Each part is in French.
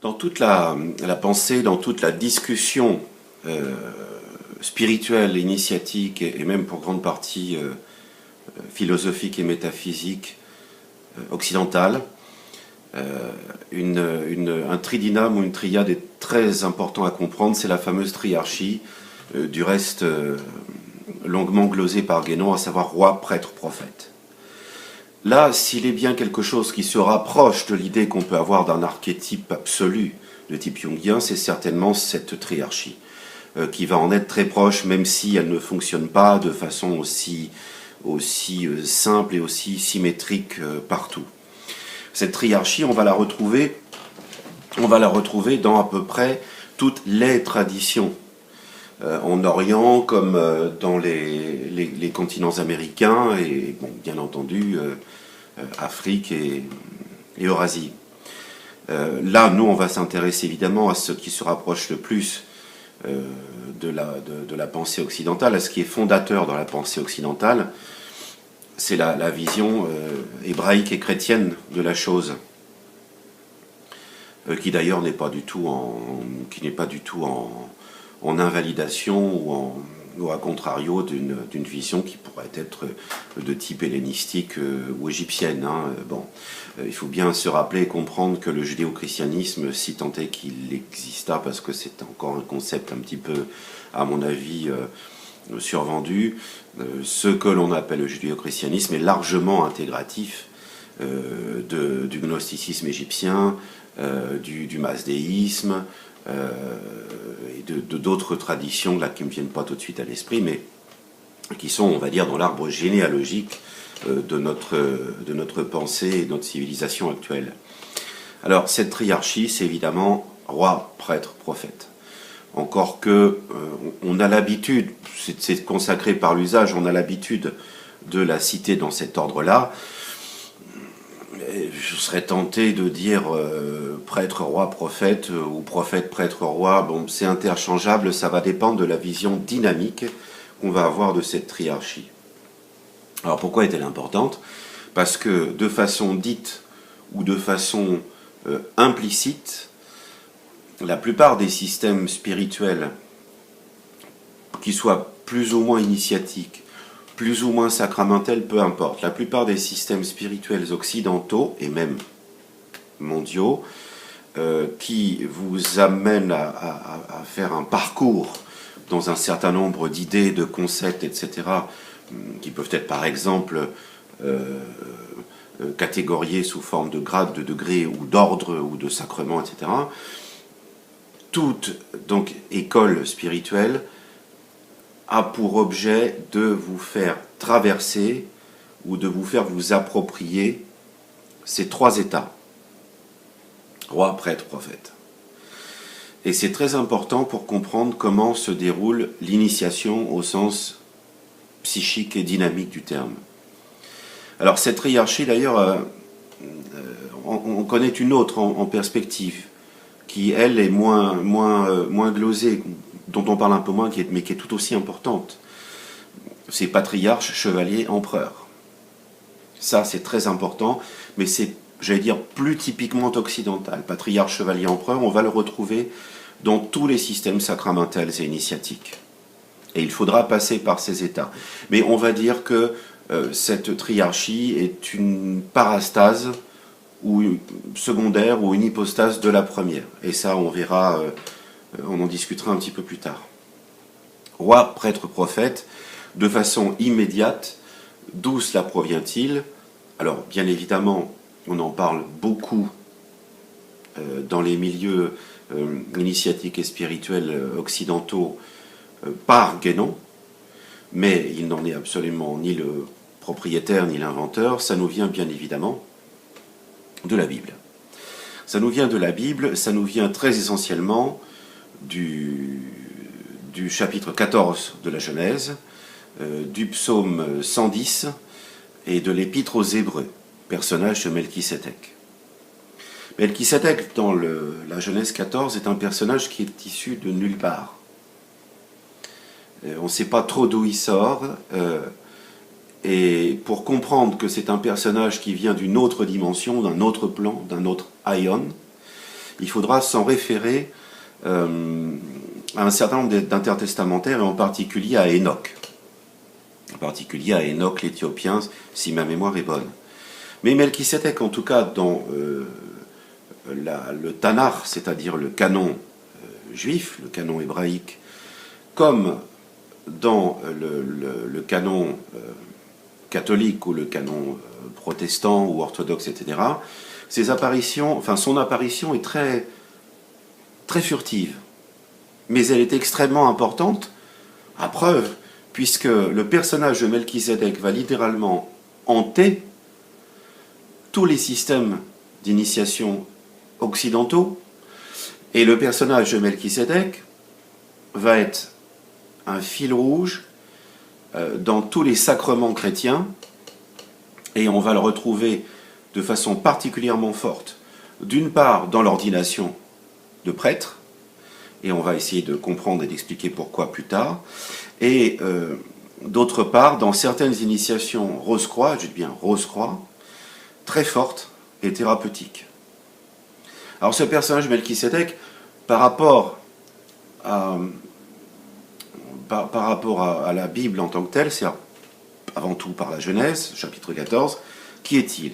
Dans toute la pensée, dans toute la discussion spirituelle, initiatique et même pour grande partie philosophique et métaphysique occidentale, un tridyname ou une triade est très important à comprendre, c'est la fameuse triarchie, du reste longuement glosée par Guénon, à savoir roi, prêtre, prophète. Là, s'il est bien quelque chose qui se rapproche de l'idée qu'on peut avoir d'un archétype absolu de type jungien, c'est certainement cette triarchie, qui va en être très proche, même si elle ne fonctionne pas de façon aussi simple et aussi symétrique partout. Cette triarchie, on va la retrouver dans à peu près toutes les traditions, en Orient comme dans les continents américains et bon, bien entendu Afrique et Eurasie. Là, nous, on va s'intéresser évidemment à ce qui se rapproche le plus de la pensée occidentale, à ce qui est fondateur dans la pensée occidentale. C'est la vision hébraïque et chrétienne de la chose, qui d'ailleurs n'est pas du tout en invalidation ou à contrario d'une vision qui pourrait être de type hellénistique ou égyptienne. Bon, il faut bien se rappeler et comprendre que le judéo-christianisme, si tant est qu'il exista, parce que c'est encore un concept un petit peu, à mon avis, survendu, ce que l'on appelle le judéo-christianisme est largement intégratif du gnosticisme égyptien, du mazdéisme, et d'autres traditions là qui ne me viennent pas tout de suite à l'esprit, mais qui sont, on va dire, dans l'arbre généalogique de notre pensée et de notre civilisation actuelle. Alors, cette triarchie, c'est évidemment roi, prêtre, prophète. Encore que on a l'habitude, c'est consacré par l'usage, on a l'habitude de la citer dans cet ordre-là. Je serais tenté de dire prêtre, roi, prophète, ou prophète, prêtre, roi. Bon, c'est interchangeable, ça va dépendre de la vision dynamique qu'on va avoir de cette triarchie. Alors pourquoi est-elle importante? Parce que de façon dite ou de façon implicite, la plupart des systèmes spirituels, qui soient plus ou moins initiatiques, plus ou moins sacramentels, peu importe, la plupart des systèmes spirituels occidentaux, et même mondiaux, qui vous amènent à faire un parcours dans un certain nombre d'idées, de concepts, etc., qui peuvent être par exemple catégoriés sous forme de grades, de degrés, ou d'ordre, ou de sacrements, etc., toute donc école spirituelle a pour objet de vous faire traverser ou de vous faire vous approprier ces trois états, roi, prêtre, prophète. Et c'est très important pour comprendre comment se déroule l'initiation au sens psychique et dynamique du terme. Alors cette triarchie d'ailleurs, on connaît une autre en perspective, qui elle est moins glosée, dont on parle un peu moins, mais qui est tout aussi importante. C'est patriarche, chevalier, empereur. Ça, c'est très important, mais c'est, j'allais dire, plus typiquement occidental. Patriarche, chevalier, empereur, on va le retrouver dans tous les systèmes sacramentels et initiatiques. Et il faudra passer par ces états. Mais on va dire que cette triarchie est une parastase ou secondaire ou une hypostase de la première. Et ça, on verra, on en discutera un petit peu plus tard. Roi, prêtre, prophète, de façon immédiate, d'où cela provient-il? Alors, bien évidemment, on en parle beaucoup dans les milieux initiatiques et spirituels occidentaux par Guénon, mais il n'en est absolument ni le propriétaire ni l'inventeur. Ça nous vient bien évidemment de la Bible. Ça nous vient de la Bible, ça nous vient très essentiellement du chapitre 14 de la Genèse, du psaume 110 et de l'épître aux Hébreux, personnage de Melchisédek. Melchisédek, dans la Genèse 14, est un personnage qui est issu de nulle part. On ne sait pas trop d'où il sort, et pour comprendre que c'est un personnage qui vient d'une autre dimension, d'un autre plan, d'un autre aion, il faudra s'en référer à un certain nombre d'intertestamentaires, et en particulier à Enoch. En particulier à Enoch l'Éthiopien, si ma mémoire est bonne. Mais Melchisédek, en tout cas, dans le Tanakh, c'est-à-dire le canon juif, le canon hébraïque, comme dans le canon catholique ou le canon protestant ou orthodoxe, etc., son apparition est très, très furtive. Mais elle est extrêmement importante, à preuve, puisque le personnage de Melchisédek va littéralement hanter tous les systèmes d'initiation occidentaux, et le personnage de Melchisédek va être un fil rouge dans tous les sacrements chrétiens, et on va le retrouver de façon particulièrement forte, d'une part dans l'ordination de prêtres, et on va essayer de comprendre et d'expliquer pourquoi plus tard, et d'autre part dans certaines initiations Rose-Croix, je dis bien Rose-Croix, très fortes et thérapeutiques. Alors ce personnage Melchisédek, par rapport à la Bible en tant que telle, c'est avant tout par la Genèse, chapitre 14, qui est-il?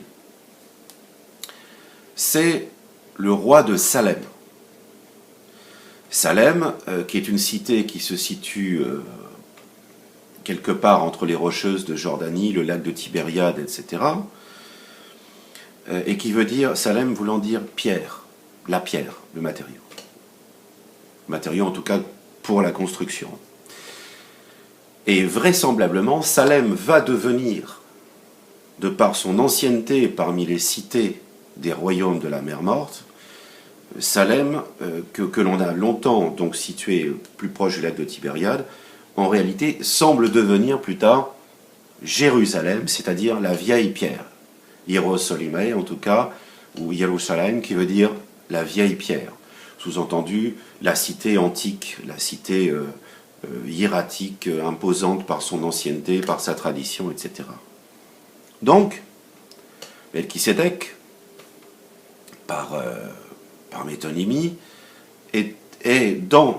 C'est le roi de Salem. Salem, qui est une cité qui se situe quelque part entre les Rocheuses de Jordanie, le lac de Tibériade, etc., et qui veut dire, Salem voulant dire pierre, la pierre, le matériau. Matériau en tout cas pour la construction. Et vraisemblablement, Salem va devenir, de par son ancienneté parmi les cités des royaumes de la mer Morte, Salem, que l'on a longtemps donc situé plus proche du lac de Tibériade, en réalité semble devenir plus tard Jérusalem, c'est-à-dire la vieille pierre. Hierosolimai en tout cas, ou Jérusalem qui veut dire la vieille pierre. Sous-entendu, la cité antique, la cité hiératique, imposante par son ancienneté, par sa tradition, etc. Donc, Melchisédek, par métonymie, est dans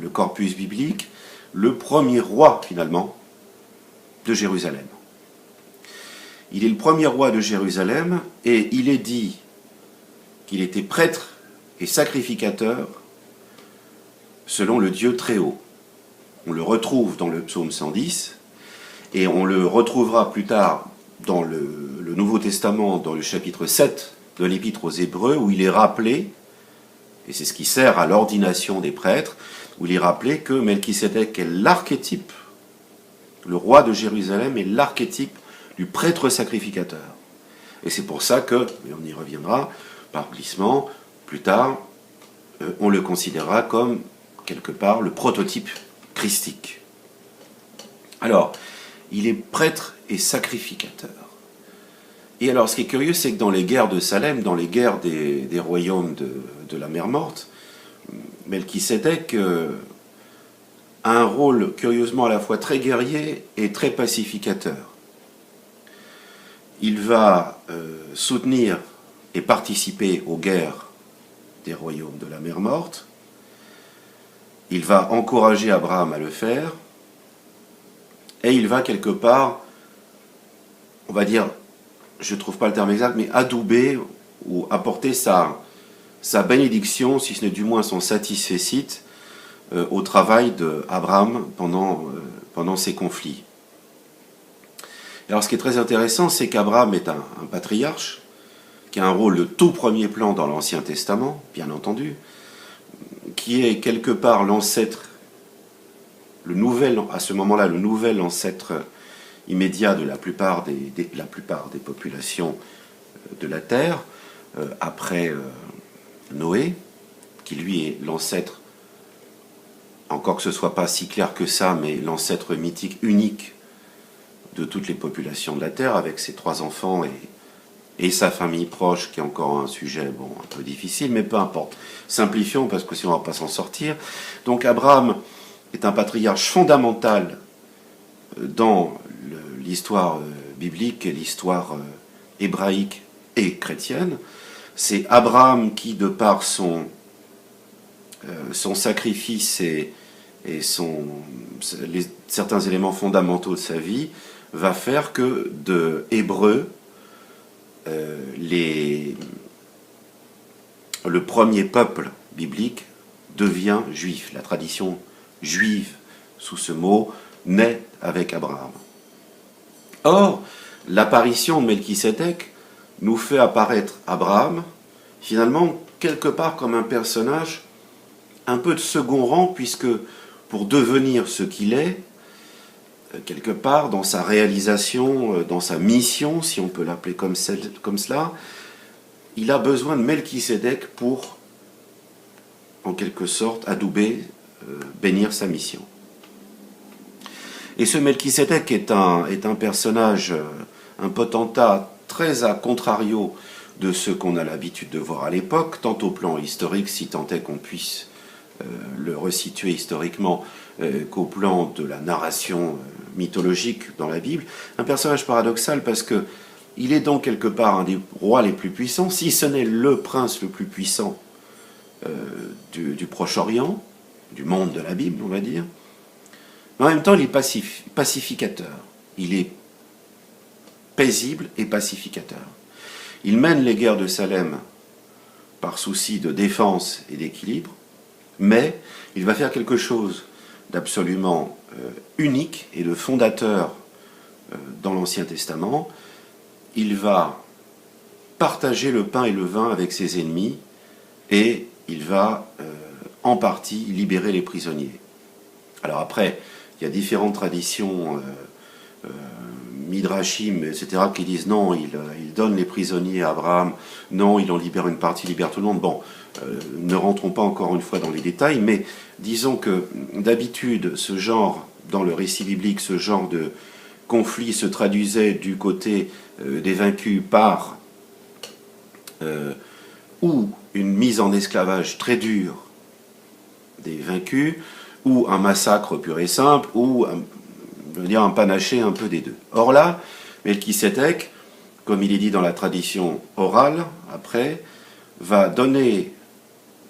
le corpus biblique le premier roi, finalement, de Jérusalem. Il est le premier roi de Jérusalem, et il est dit qu'il était prêtre et sacrificateur selon le Dieu très haut. On le retrouve dans le psaume 110, et on le retrouvera plus tard dans le Nouveau Testament, dans le chapitre 7 de l'Épître aux Hébreux, où il est rappelé, et c'est ce qui sert à l'ordination des prêtres, où il est rappelé que Melchisédek est l'archétype, le roi de Jérusalem est l'archétype du prêtre sacrificateur. Et c'est pour ça que, mais on y reviendra, par glissement, plus tard, on le considérera comme, quelque part, le prototype christique. Alors, il est prêtre et sacrificateur. Et alors, ce qui est curieux, c'est que dans les guerres de Salem, dans les guerres des royaumes de la mer Morte, Melchisédek a un rôle, curieusement, à la fois très guerrier et très pacificateur. Il va soutenir et participer aux guerres des royaumes de la mer Morte. Il va encourager Abraham à le faire. Et il va quelque part, on va dire, je ne trouve pas le terme exact, mais adouber ou apporter sa bénédiction, si ce n'est du moins son satisfecit, au travail d'Abraham pendant ces conflits. Alors ce qui est très intéressant, c'est qu'Abraham est un patriarche, qui a un rôle de tout premier plan dans l'Ancien Testament, bien entendu, qui est quelque part l'ancêtre, à ce moment-là, le nouvel ancêtre immédiat de la plupart des populations de la Terre, après Noé, qui lui est l'ancêtre, encore que ce ne soit pas si clair que ça, mais l'ancêtre mythique unique de toutes les populations de la Terre, avec ses 3 enfants et sa famille proche, qui est encore un sujet un peu difficile, mais peu importe. Simplifions, parce que sinon on ne va pas s'en sortir. Donc Abraham est un patriarche fondamental dans l'histoire biblique et l'histoire hébraïque et chrétienne. C'est Abraham qui, de par son sacrifice et certains éléments fondamentaux de sa vie, va faire que de Hébreux, le premier peuple biblique devient juif. La tradition juive, sous ce mot, naît avec Abraham. Or, l'apparition de Melchisédek nous fait apparaître Abraham, finalement, quelque part comme un personnage un peu de second rang, puisque pour devenir ce qu'il est, quelque part dans sa réalisation, dans sa mission, si on peut l'appeler comme cela, il a besoin de Melchisédek pour, en quelque sorte, adouber, bénir sa mission. Et ce Melchisédek est un personnage, un potentat très à contrario de ce qu'on a l'habitude de voir à l'époque, tant au plan historique, si tant est qu'on puisse le resituer historiquement, qu'au plan de la narration mythologique dans la Bible. Un personnage paradoxal parce que il est donc quelque part un des rois les plus puissants, si ce n'est le prince le plus puissant du Proche-Orient, du monde de la Bible, on va dire. Mais en même temps, il est pacificateur. Il est paisible et pacificateur. Il mène les guerres de Salem par souci de défense et d'équilibre, mais il va faire quelque chose d'absolument unique et de fondateur dans l'Ancien Testament. Il va partager le pain et le vin avec ses ennemis et il va en partie libérer les prisonniers. Alors après, il y a différentes traditions, Midrashim, etc., qui disent non, il donne les prisonniers à Abraham, non, il en libère une partie, il libère tout le monde. Bon, ne rentrons pas encore une fois dans les détails, mais disons que d'habitude, ce genre, dans le récit biblique, ce genre de conflit se traduisait du côté des vaincus par ou une mise en esclavage très dure des vaincus, ou un massacre pur et simple, ou un panaché un peu des deux. Or là, Melchisédek, comme il est dit dans la tradition orale, après, va donner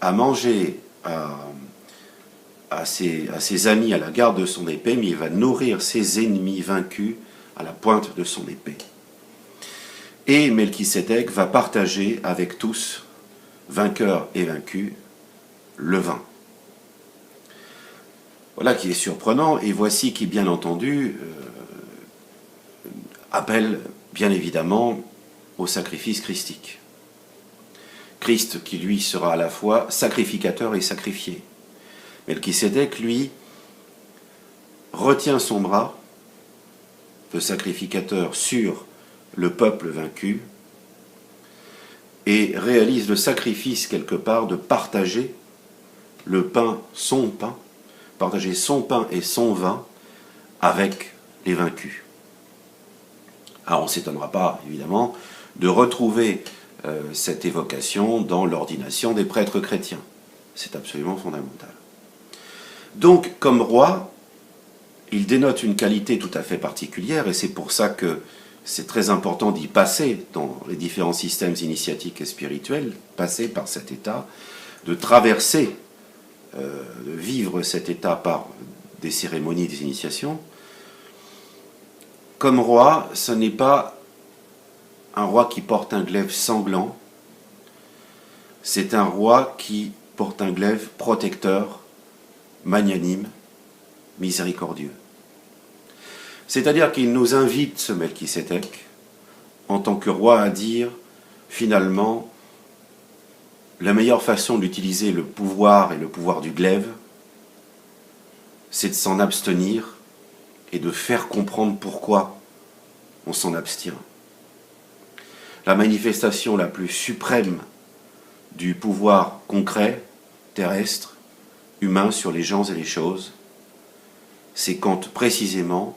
à manger à ses amis à la garde de son épée, mais il va nourrir ses ennemis vaincus à la pointe de son épée. Et Melchisédek va partager avec tous, vainqueurs et vaincus, le vin. Voilà qui est surprenant, et voici qui, bien entendu, appelle bien évidemment au sacrifice christique. Christ qui, lui, sera à la fois sacrificateur et sacrifié. Melchisédek, lui, retient son bras de sacrificateur sur le peuple vaincu et réalise le sacrifice quelque part de partager le pain, son pain, partager son pain et son vin avec les vaincus. Alors on ne s'étonnera pas, évidemment, de retrouver cette évocation dans l'ordination des prêtres chrétiens. C'est absolument fondamental. Donc, comme roi, il dénote une qualité tout à fait particulière, et c'est pour ça que c'est très important d'y passer dans les différents systèmes initiatiques et spirituels, passer par cet état, de traverser, de vivre cet état par des cérémonies, des initiations. Comme roi, ce n'est pas un roi qui porte un glaive sanglant, c'est un roi qui porte un glaive protecteur, magnanime, miséricordieux. C'est-à-dire qu'il nous invite, ce Melchisédek, en tant que roi, à dire, finalement, la meilleure façon d'utiliser le pouvoir et le pouvoir du glaive, c'est de s'en abstenir et de faire comprendre pourquoi on s'en abstient. La manifestation la plus suprême du pouvoir concret, terrestre, humain sur les gens et les choses, c'est quand précisément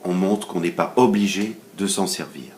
on montre qu'on n'est pas obligé de s'en servir.